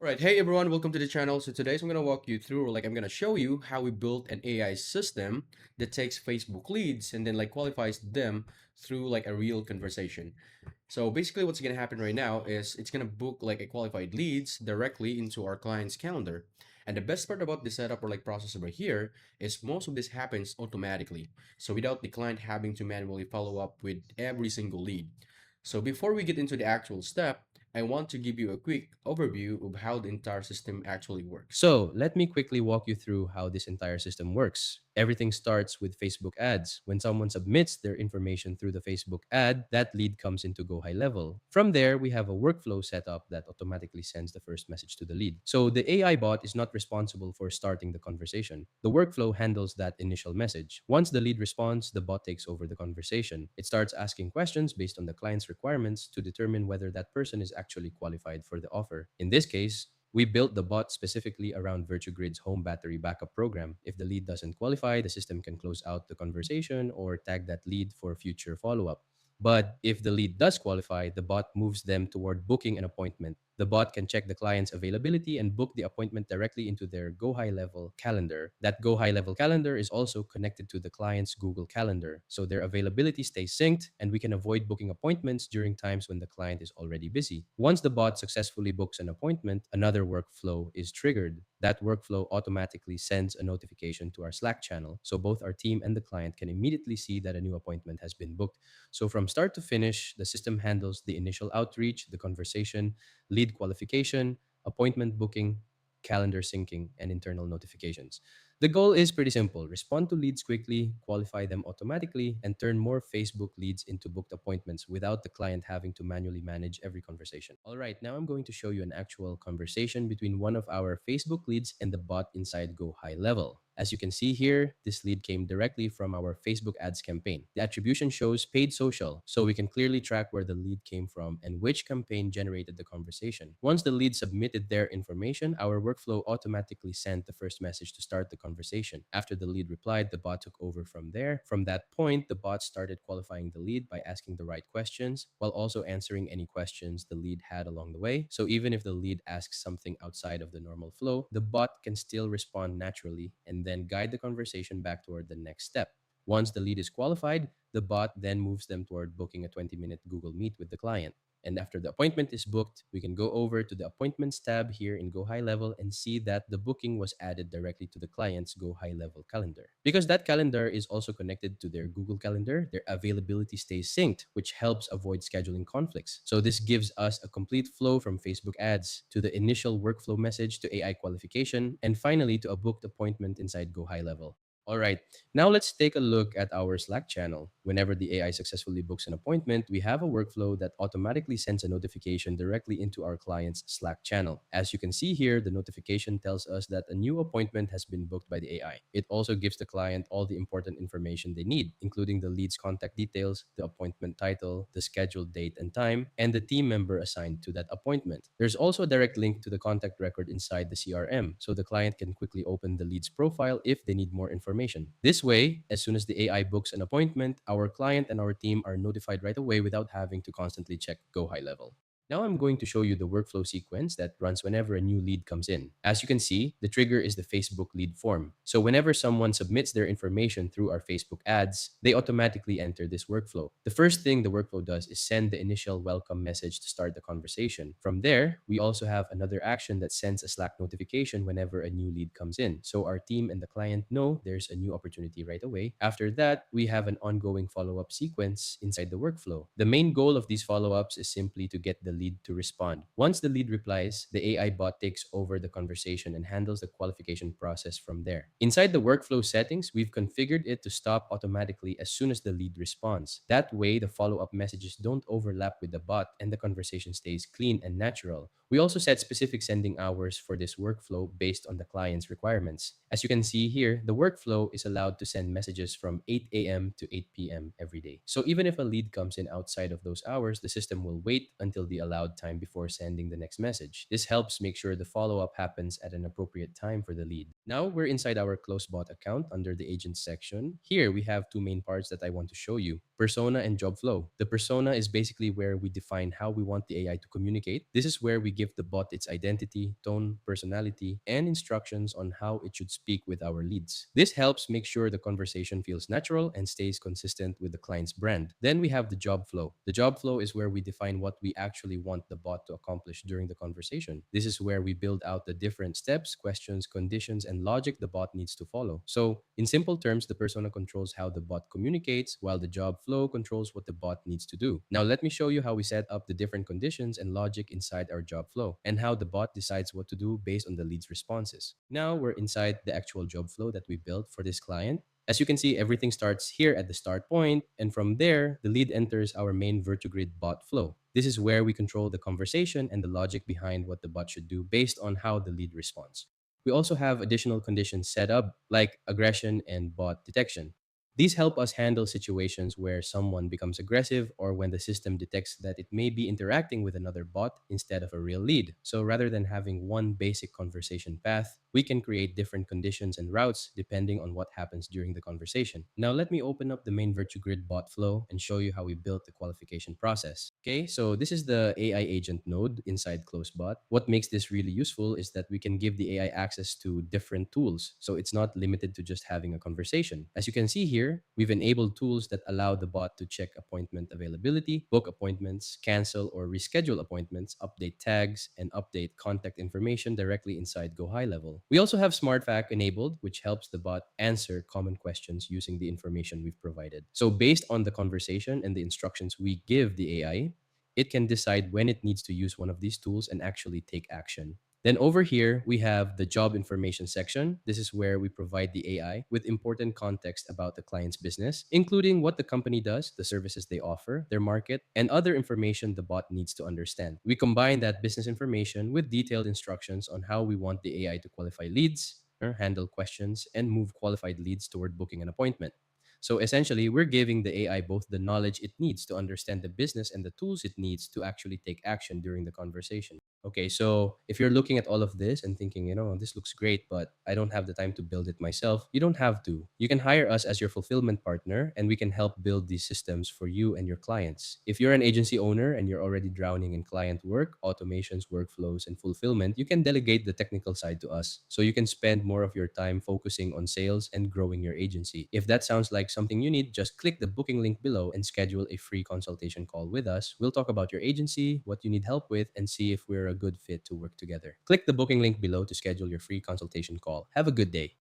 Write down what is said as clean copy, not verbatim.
All right, hey everyone, welcome to the channel. So today I'm gonna walk you through, or I'm gonna show you how we built an AI system that takes Facebook leads and then qualifies them through a real conversation. So basically, what's gonna happen right now is it's gonna book a qualified leads directly into our client's calendar. And the best part about this setup or process over here is most of this happens automatically. So without the client having to manually follow up with every single lead. So before we get into the actual step, I want to give you a quick overview of how the entire system actually works. So, let me quickly walk you through how this entire system works. Everything starts with Facebook ads. When someone submits their information through the Facebook ad, that lead comes into GoHighLevel. From there, we have a workflow set up that automatically sends the first message to the lead. So, the AI bot is not responsible for starting the conversation. The workflow handles that initial message. Once the lead responds, the bot takes over the conversation. It starts asking questions based on the client's requirements to determine whether that person is actually qualified for the offer. In this case, we built the bot specifically around VirtuGrid's home battery backup program. If the lead doesn't qualify, the system can close out the conversation or tag that lead for future follow up. But if the lead does qualify, the bot moves them toward booking an appointment. The bot can check the client's availability and book the appointment directly into their GoHighLevel calendar. That GoHighLevel calendar is also connected to the client's Google Calendar, so their availability stays synced and we can avoid booking appointments during times when the client is already busy. Once the bot successfully books an appointment, another workflow is triggered. That workflow automatically sends a notification to our Slack channel, so both our team and the client can immediately see that a new appointment has been booked. So from start to finish, the system handles the initial outreach, the conversation, lead qualification, appointment booking, calendar syncing, and internal notifications. The goal is pretty simple: respond to leads quickly, qualify them automatically, and turn more Facebook leads into booked appointments without the client having to manually manage every conversation. All right, now I'm going to show you an actual conversation between one of our Facebook leads and the bot inside Go High Level. As you can see here, this lead came directly from our Facebook ads campaign. The attribution shows paid social, so we can clearly track where the lead came from and which campaign generated the conversation. Once the lead submitted their information, our workflow automatically sent the first message to start the conversation. After the lead replied, the bot took over from there. From that point, the bot started qualifying the lead by asking the right questions while also answering any questions the lead had along the way. So even if the lead asks something outside of the normal flow, the bot can still respond naturally and then guide the conversation back toward the next step. Once the lead is qualified, the bot then moves them toward booking a 20-minute Google Meet with the client. And after the appointment is booked, we can go over to the appointments tab here in Go High Level and see that the booking was added directly to the client's Go High Level calendar. Because that calendar is also connected to their Google Calendar, their availability stays synced, which helps avoid scheduling conflicts. So this gives us a complete flow from Facebook ads to the initial workflow message to AI qualification and finally to a booked appointment inside Go High Level. All right, now let's take a look at our Slack channel. Whenever the AI successfully books an appointment, we have a workflow that automatically sends a notification directly into our client's Slack channel. As you can see here, the notification tells us that a new appointment has been booked by the AI. It also gives the client all the important information they need, including the lead's contact details, the appointment title, the scheduled date and time, and the team member assigned to that appointment. There's also a direct link to the contact record inside the CRM, so the client can quickly open the lead's profile if they need more information. This way, as soon as the AI books an appointment, our client and our team are notified right away without having to constantly check Go High Level. Now I'm going to show you the workflow sequence that runs whenever a new lead comes in. As you can see, the trigger is the Facebook lead form. So whenever someone submits their information through our Facebook ads, they automatically enter this workflow. The first thing the workflow does is send the initial welcome message to start the conversation. From there, we also have another action that sends a Slack notification whenever a new lead comes in. So our team and the client know there's a new opportunity right away. After that, we have an ongoing follow-up sequence inside the workflow. The main goal of these follow-ups is simply to get the lead to respond. Once the lead replies, the AI bot takes over the conversation and handles the qualification process from there. Inside the workflow settings, we've configured it to stop automatically as soon as the lead responds. That way, the follow-up messages don't overlap with the bot and the conversation stays clean and natural. We also set specific sending hours for this workflow based on the client's requirements. As you can see here, the workflow is allowed to send messages from 8 a.m. to 8 p.m. every day. So even if a lead comes in outside of those hours, the system will wait until the allowed time before sending the next message. This helps make sure the follow up happens at an appropriate time for the lead. Now we're inside our CloseBot account under the agents section. Here we have two main parts that I want to show you: persona and job flow. The persona is basically where we define how we want the AI to communicate. This is where we give the bot its identity, tone, personality, and instructions on how it should speak with our leads. This helps make sure the conversation feels natural and stays consistent with the client's brand. Then we have the job flow. The job flow is where we define what we actually want the bot to accomplish during the conversation. This is where we build out the different steps, questions, conditions, and logic the bot needs to follow. So, in simple terms, the persona controls how the bot communicates, while the job flow controls what the bot needs to do. Now, let me show you how we set up the different conditions and logic inside our job flow, and how the bot decides what to do based on the lead's responses. Now, we're inside the actual job flow that we built for this client. As you can see, everything starts here at the start point, and from there, the lead enters our main VertiGrid bot flow. This is where we control the conversation and the logic behind what the bot should do based on how the lead responds. We also have additional conditions set up like aggression and bot detection. These help us handle situations where someone becomes aggressive or when the system detects that it may be interacting with another bot instead of a real lead. So rather than having one basic conversation path, we can create different conditions and routes depending on what happens during the conversation. Now let me open up the main VirtuGrid bot flow and show you how we built the qualification process. Okay, so this is the AI agent node inside CloseBot. What makes this really useful is that we can give the AI access to different tools. So it's not limited to just having a conversation. As you can see here, we've enabled tools that allow the bot to check appointment availability, book appointments, cancel or reschedule appointments, update tags, and update contact information directly inside GoHighLevel. We also have SmartFact enabled, which helps the bot answer common questions using the information we've provided. So based on the conversation and the instructions we give the AI, it can decide when it needs to use one of these tools and actually take action. Then over here, we have the job information section. This is where we provide the AI with important context about the client's business, including what the company does, the services they offer, their market, and other information the bot needs to understand. We combine that business information with detailed instructions on how we want the AI to qualify leads, or handle questions, and move qualified leads toward booking an appointment. So essentially, we're giving the AI both the knowledge it needs to understand the business and the tools it needs to actually take action during the conversation. Okay, so if you're looking at all of this and thinking, this looks great, but I don't have the time to build it myself, you don't have to. You can hire us as your fulfillment partner, and we can help build these systems for you and your clients. If you're an agency owner and you're already drowning in client work, automations, workflows, and fulfillment, you can delegate the technical side to us so you can spend more of your time focusing on sales and growing your agency. If that sounds like something you need, just click the booking link below and schedule a free consultation call with us. We'll talk about your agency, what you need help with, and see if we're a good fit to work together. Click the booking link below to schedule your free consultation call. Have a good day.